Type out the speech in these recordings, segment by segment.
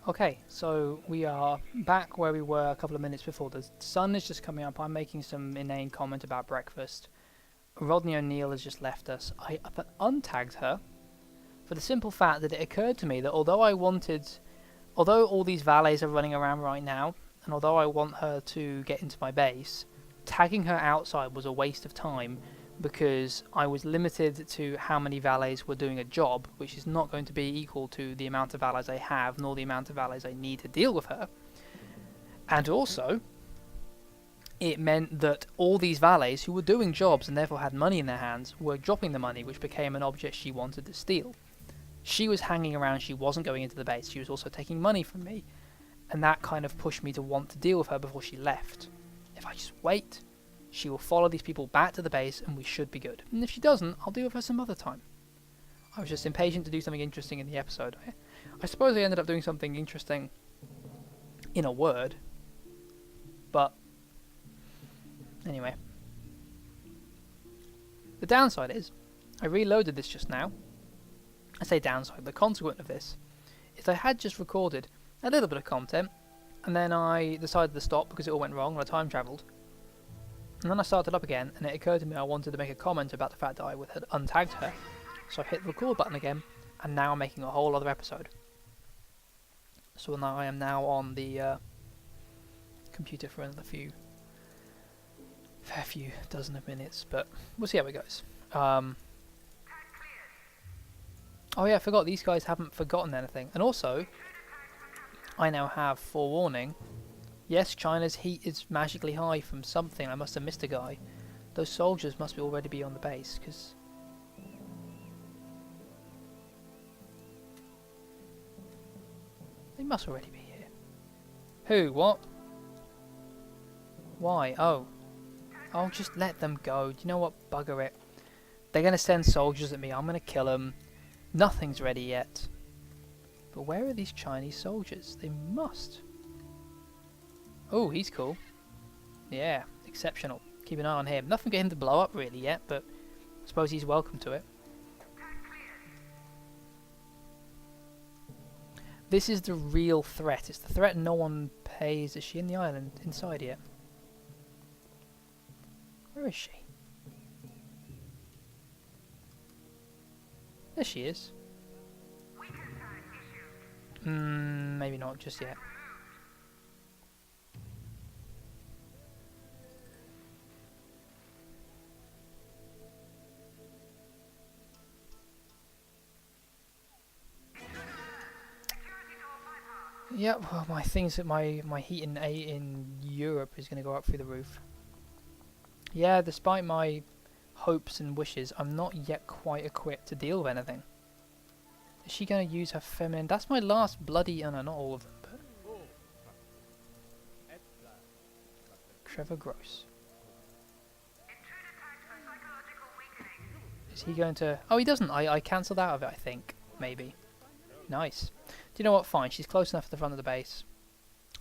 Okay, so we are back where we were a couple of minutes before. The sun is just coming up. I'm making some inane comment about breakfast. Rodney O'Neill has just left us. I untagged her for the simple fact that it occurred to me that although all these valets are running around right now, and although I want her to get into my base, tagging her outside was a waste of time because I was limited to how many valets were doing a job, which is not going to be equal to the amount of valets I have, nor the amount of valets I need to deal with her. And also, it meant that all these valets who were doing jobs and therefore had money in their hands were dropping the money, which became an object she wanted to steal. She was hanging around, she wasn't going into the base, she was also taking money from me, and that kind of pushed me to want to deal with her before she left. If I just wait, she will follow these people back to the base and we should be good. And if she doesn't, I'll deal with her some other time. I was just impatient to do something interesting in the episode. I suppose I ended up doing something interesting in a word, but anyway. The downside is, I reloaded this just now. I say downside, the consequence of this is I had just recorded a little bit of content, and then I decided to stop because it all went wrong and I time travelled. And then I started up again, and it occurred to me I wanted to make a comment about the fact that I had untagged her. So I hit the record button again, and now I'm making a whole other episode. So now I am now on the computer for another fair few dozen of minutes, but we'll see how it goes. Oh yeah, I forgot, these guys haven't forgotten anything. And also, I now have forewarning. Yes, China's heat is magically high from something. I must have missed a guy. Those soldiers must already be on the base, because they must already be here. Who? What? Why? Oh. I'll just let them go. Do you know what? Bugger it. They're going to send soldiers at me. I'm going to kill them. Nothing's ready yet. But where are these Chinese soldiers? They must. Oh, he's cool. Yeah, exceptional. Keep an eye on him. Nothing for him to blow up really yet, but I suppose he's welcome to it. This is the real threat. It's the threat no one pays. Is she in the island inside yet? Where is she? There she is. Maybe not just yet. Yeah, well, my things that my heat in Europe is going to go up through the roof. Yeah, despite my hopes and wishes, I'm not yet quite equipped to deal with anything. Is she going to use her feminine? That's my last bloody... Oh no, not all of them, but... Trevor Gross. Is he going to... Oh, he doesn't. I cancelled out of it, I think. Maybe. Nice. Do you know what? Fine. She's close enough to the front of the base.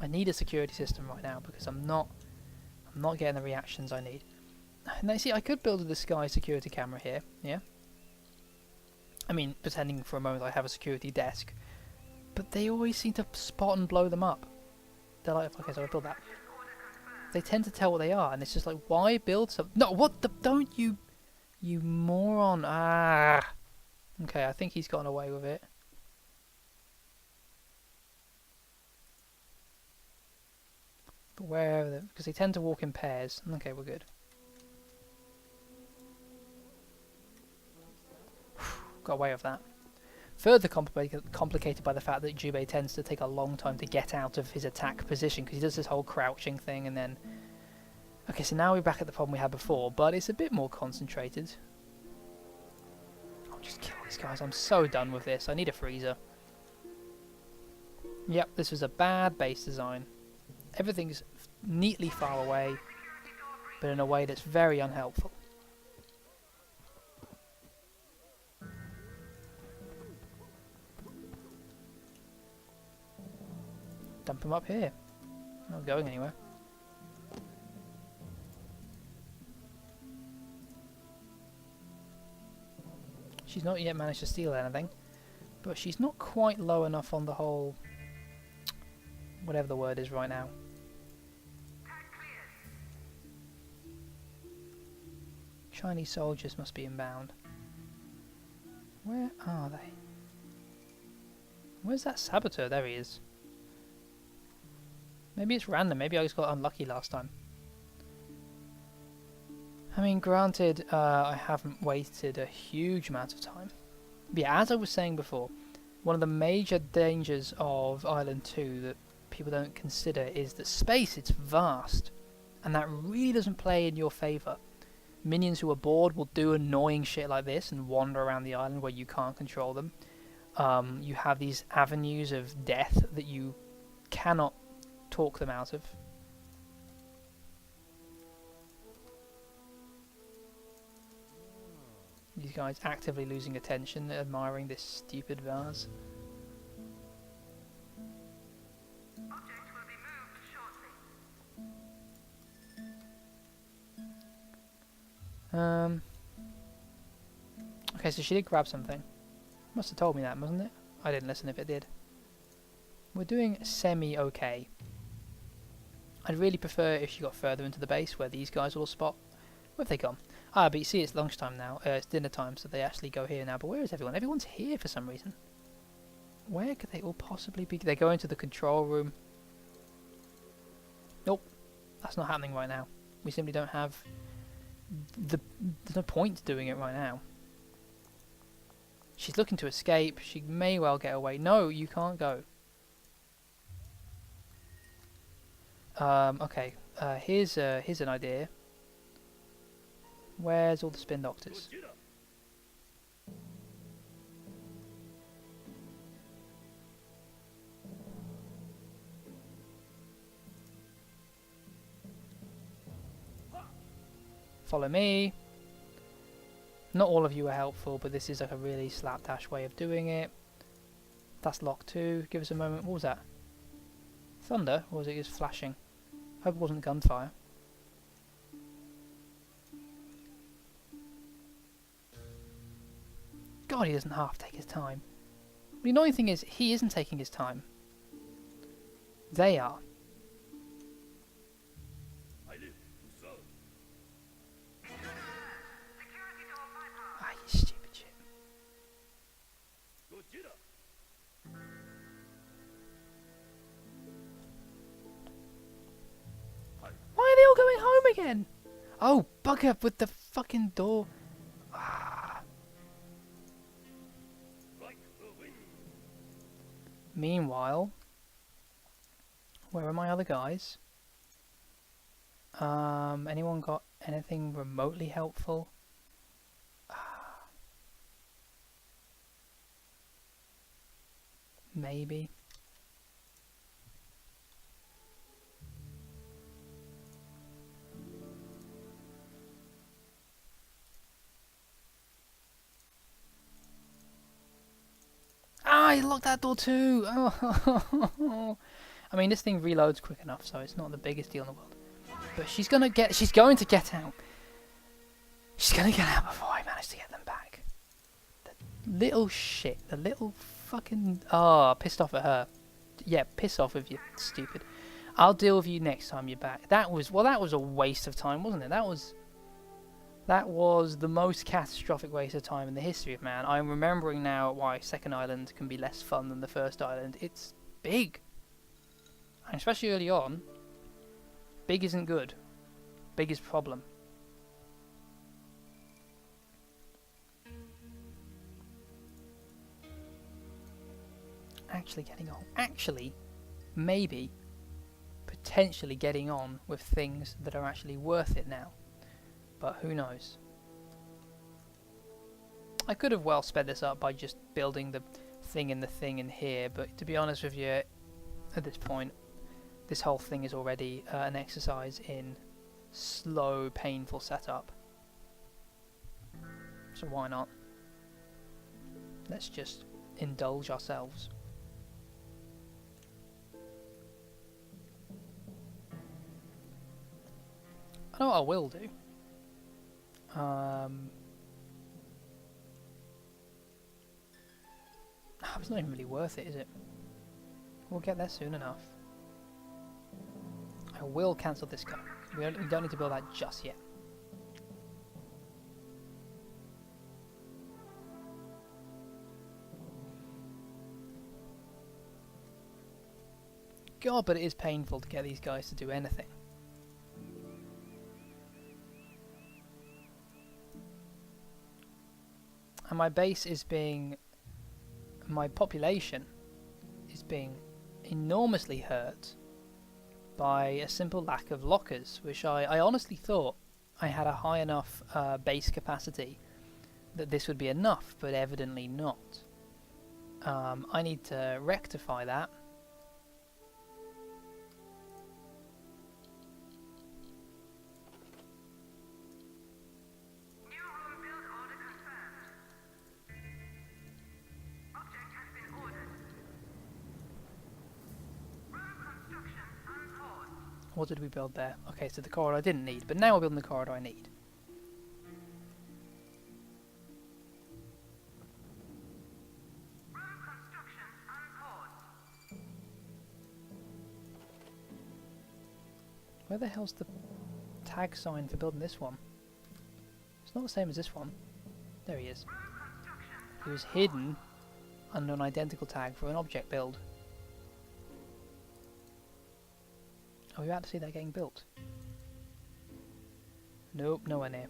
I need a security system right now because I'm not getting the reactions I need. Now, you see, I could build a disguised security camera here, yeah? I mean, pretending for a moment I have a security desk. But they always seem to spot and blow them up. They're like, okay, so I build that. They tend to tell what they are, and it's just like, why build something? No, what the... Don't you... You moron. Ah. Okay, I think he's gotten away with it. But where are they? Because they tend to walk in pairs. Okay, we're good. Got away with that. Further complicated by the fact that Jubei tends to take a long time to get out of his attack position because he does this whole crouching thing and then... Okay, so now we're back at the problem we had before, but it's a bit more concentrated. I'll just kill these guys. I'm so done with this. I need a freezer. Yep, this was a bad base design. Everything's neatly far away, but in a way that's very unhelpful. Dump them up here. Not going anywhere. She's not yet managed to steal anything, but she's not quite low enough on the whole whatever the word is right now. Chinese soldiers must be inbound. Where are they? Where's that saboteur? There he is. Maybe it's random. Maybe I just got unlucky last time. I mean, granted, I haven't wasted a huge amount of time. But yeah, as I was saying before, one of the major dangers of Island 2 that people don't consider is that space, it's vast. And that really doesn't play in your favour. Minions who are bored will do annoying shit like this and wander around the island where you can't control them. You have these avenues of death that you cannot talk them out of. These guys actively losing attention, admiring this stupid vase. Okay, so she did grab something. Must have told me that, mustn't it? I didn't listen if it did. We're doing semi-okay. I'd really prefer if she got further into the base where these guys will spot. Where have they gone? Ah, but you see it's lunchtime now. It's dinner time, so they actually go here now. But where is everyone? Everyone's here for some reason. Where could they all possibly be? They go into the control room. Nope. That's not happening right now. We simply don't have... There's no point to doing it right now. She's looking to escape. She may well get away. No, you can't go. Okay. Here's an idea. Where's all the spin doctors? Follow me. Not all of you are helpful, but this is like a really slapdash way of doing it. That's lock 2. Give us a moment. What was that? Thunder? Or was it just flashing? Hope it wasn't gunfire. God, he doesn't half take his time. The annoying thing is, he isn't taking his time. They are. Ah, you stupid shit. Why are they all going home again? Oh, bugger with the fucking door. Ah. Meanwhile, where are my other guys? Anyone got anything remotely helpful? Maybe. Ah, he locked that door too! Oh. I mean, this thing reloads quick enough, so it's not the biggest deal in the world. But she's going to get out. She's going to get out before I manage to get them back. The little shit. The little fucking... Ah, pissed off at her. Yeah, piss off with you, stupid. I'll deal with you next time you're back. That was a waste of time, wasn't it? That was the most catastrophic waste of time in the history of man. I'm remembering now why Second Island can be less fun than the first island. It's big. And especially early on, big isn't good. Big is problem. Actually getting on. Actually, maybe, potentially getting on with things that are actually worth it now. But who knows? I could have well sped this up by just building the thing in here, but to be honest with you, at this point, this whole thing is already an exercise in slow, painful setup. So why not? Let's just indulge ourselves. I know what I will do. It's not even really worth it, is it? We'll get there soon enough. I will cancel this guy. We don't need to build that just yet. God, but it is painful to get these guys to do anything. And my base is being... my population is being enormously hurt by a simple lack of lockers, which I honestly thought I had a high enough base capacity that this would be enough, but evidently not. I need to rectify that. What did we build there? Okay, so the corridor I didn't need, but now we're building the corridor I need. Where the hell's the tag sign for building this one? It's not the same as this one. There he is. He was hidden under an identical tag for an object build. Are we about to see that getting built? Nope, nowhere near.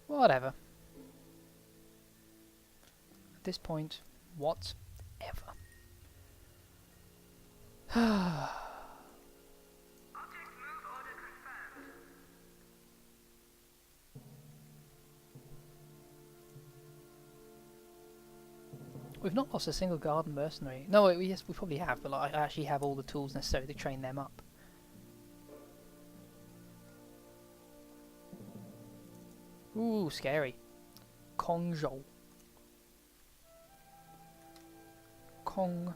Whatever. At this point, whatever. We've not lost a single garden mercenary. No, yes, we probably have, but like, I actually have all the tools necessary to train them up. Ooh, scary. Kongzhou. Kong.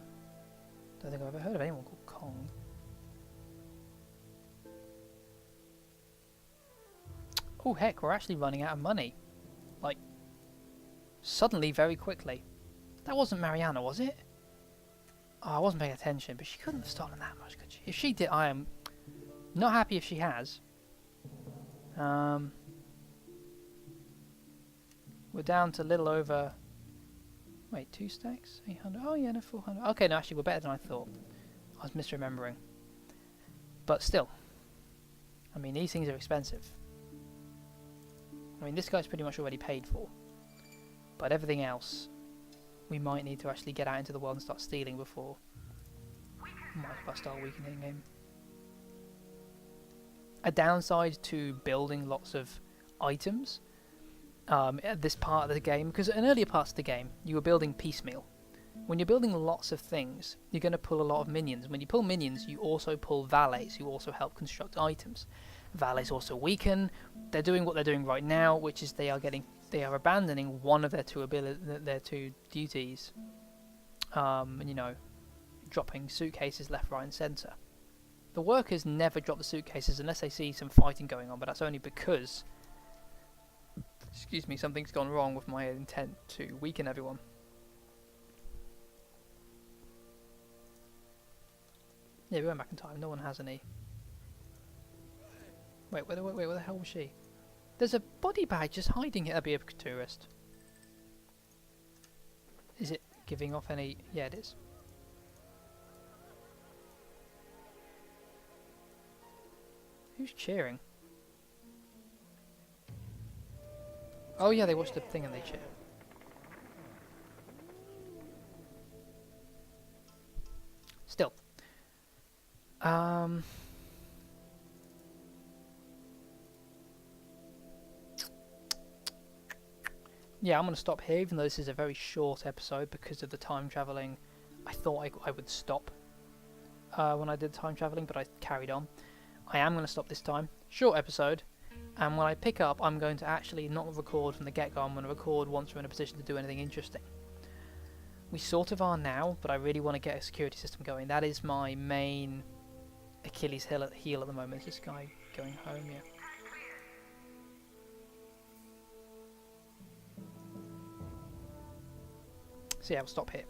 Don't think I've ever heard of anyone called Kong. Oh heck, we're actually running out of money. Like, suddenly, very quickly. That wasn't Mariana, was it? Oh, I wasn't paying attention, but she couldn't have stolen that much, could she? If she did, I am not happy if she has. We're down to a little over... Wait, 2 stacks? 800? Oh yeah, no, 400. Okay, no, actually, we're better than I thought. I was misremembering. But still. I mean, these things are expensive. I mean, this guy's pretty much already paid for. But everything else... we might need to actually get out into the world and start stealing before might start weakening him. A downside to building lots of items at this part of the game, because in earlier parts of the game you were building piecemeal. When you're building lots of things, you're going to pull a lot of minions. When you pull minions, you also pull valets who also help construct items. Valets also weaken. They're doing what they're doing right now, which is they are abandoning one of their two duties. You know, dropping suitcases left, right, and centre. The workers never drop the suitcases unless they see some fighting going on, but that's only because, excuse me, something's gone wrong with my intent to weaken everyone. Yeah, we went back in time. No one has any. Wait, where the hell was she? There's a body bag just hiding here. That'd be a tourist. Is it giving off any... yeah, it is. Who's cheering? Oh yeah, they watch the thing and they cheer. Still. Yeah, I'm going to stop here, even though this is a very short episode because of the time travelling. I thought I would stop when I did time travelling, but I carried on. I am going to stop this time. Short episode. And when I pick up, I'm going to actually not record from the get-go. I'm going to record once we're in a position to do anything interesting. We sort of are now, but I really want to get a security system going. That is my main Achilles heel at the moment. Is this guy going home? Yeah. So yeah, we'll stop here.